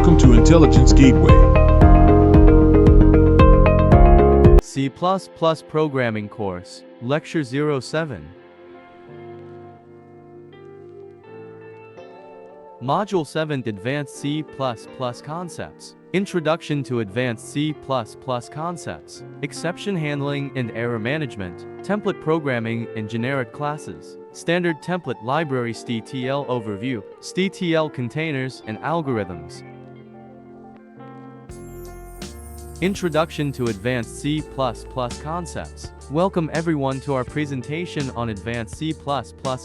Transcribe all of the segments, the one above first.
Welcome to Intelligence Gateway. C++ Programming Course, Lecture 07. Module 7 Advanced C++ Concepts. Introduction to Advanced C++ Concepts. Exception Handling and Error Management. Template Programming and Generic Classes. Standard Template Library STTL Overview. STTL Containers and Algorithms. Introduction to Advanced C++ Concepts. Welcome everyone to our presentation on Advanced C++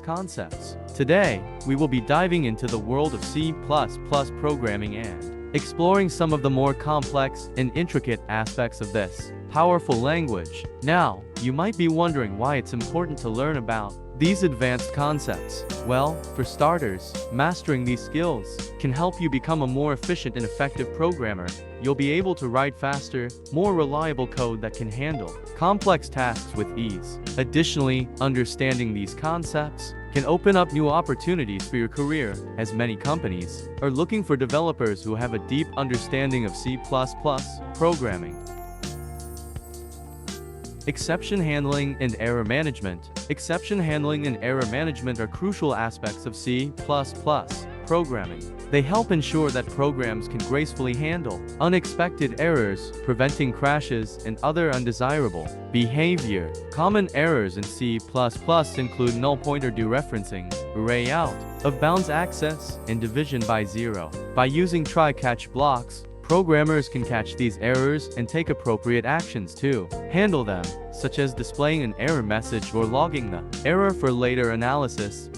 Concepts. Today, we will be diving into the world of C++ programming and exploring some of the more complex and intricate aspects of this powerful language. Now, you might be wondering why it's important to learn about these advanced concepts. Well, for starters, mastering these skills can help you become a more efficient and effective programmer. You'll be able to write faster, more reliable code that can handle complex tasks with ease. Additionally, understanding these concepts can open up new opportunities for your career, as many companies are looking for developers who have a deep understanding of C++ programming. Exception handling and error management. Exception handling and error management are crucial aspects of C++ programming. They help ensure that programs can gracefully handle unexpected errors, preventing crashes and other undesirable behavior. Common errors in C++ include null pointer dereferencing, array out of bounds access, and division by zero. By using try-catch blocks, programmers can catch these errors and take appropriate actions to handle them, such as displaying an error message or logging the error for later analysis.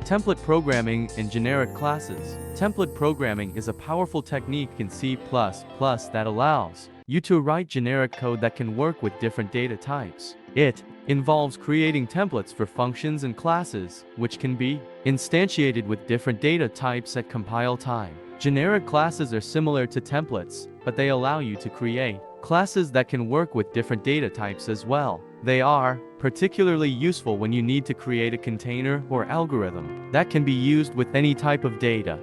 Template programming and generic classes. Template programming is a powerful technique in C++ that allows you to write generic code that can work with different data types. It involves creating templates for functions and classes, which can be instantiated with different data types at compile time. Generic classes are similar to templates, but they allow you to create classes that can work with different data types as well. They are particularly useful when you need to create a container or algorithm that can be used with any type of data.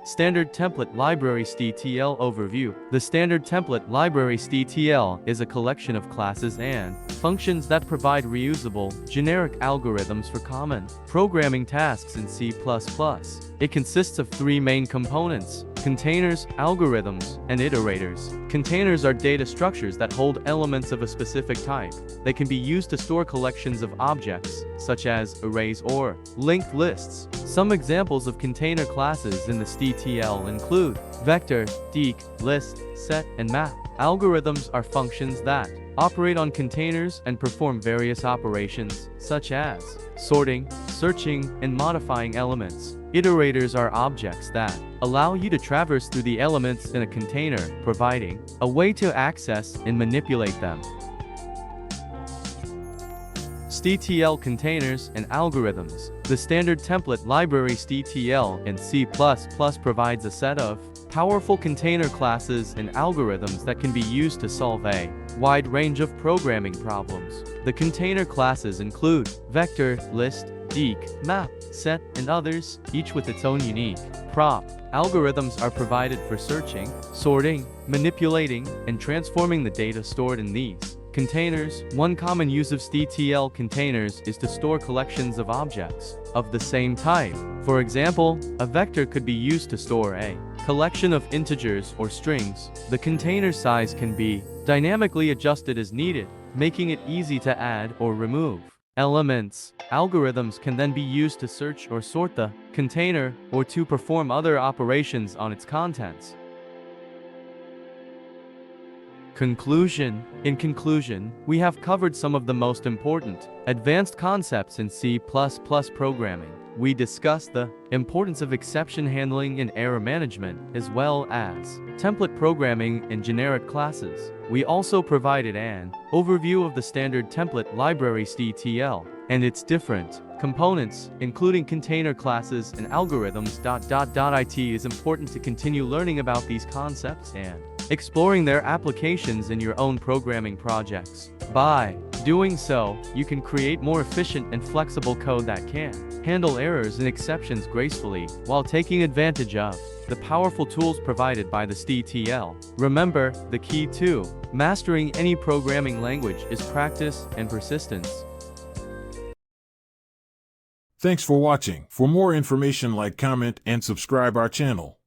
Standard Template Library STTL Overview. The Standard Template Library STTL is a collection of classes and functions that provide reusable, generic algorithms for common programming tasks in C++. It consists of three main components: containers, algorithms, and iterators. Containers are data structures that hold elements of a specific type. They can be used to store collections of objects, such as arrays or linked lists. Some examples of container classes in the STTL include vector, dec, list, set, and map. Algorithms are functions that operate on containers and perform various operations, such as sorting, searching, and modifying elements. Iterators are objects that allow you to traverse through the elements in a container, providing a way to access and manipulate them. STTL Containers and Algorithms. The Standard Template Library STTL in C++ provides a set of powerful container classes and algorithms that can be used to solve a wide range of programming problems. The container classes include vector, list, dec, map, set, and others, each with its own unique prop. Algorithms are provided for searching, sorting, manipulating, and transforming the data stored in these containers. One common use of STTL containers is to store collections of objects of the same type. For example, a vector could be used to store a collection of integers or strings. The container size can be dynamically adjusted as needed, making it easy to add or remove elements. Algorithms can then be used to search or sort the container or to perform other operations on its contents. Conclusion. In conclusion, we have covered some of the most important advanced concepts in C++ programming. We discussed the importance of exception handling and error management, as well as template programming and generic classes. We also provided an overview of the Standard Template Library STTL and its different components, including container classes and algorithms. It is important to continue learning about these concepts and exploring their applications in your own programming projects. By Doing so, you can create more efficient and flexible code that can handle errors and exceptions gracefully, while taking advantage of the powerful tools provided by the STTL. Remember, the key to mastering any programming language is practice and persistence. Thanks for watching. For more information, like, comment, and subscribe our channel.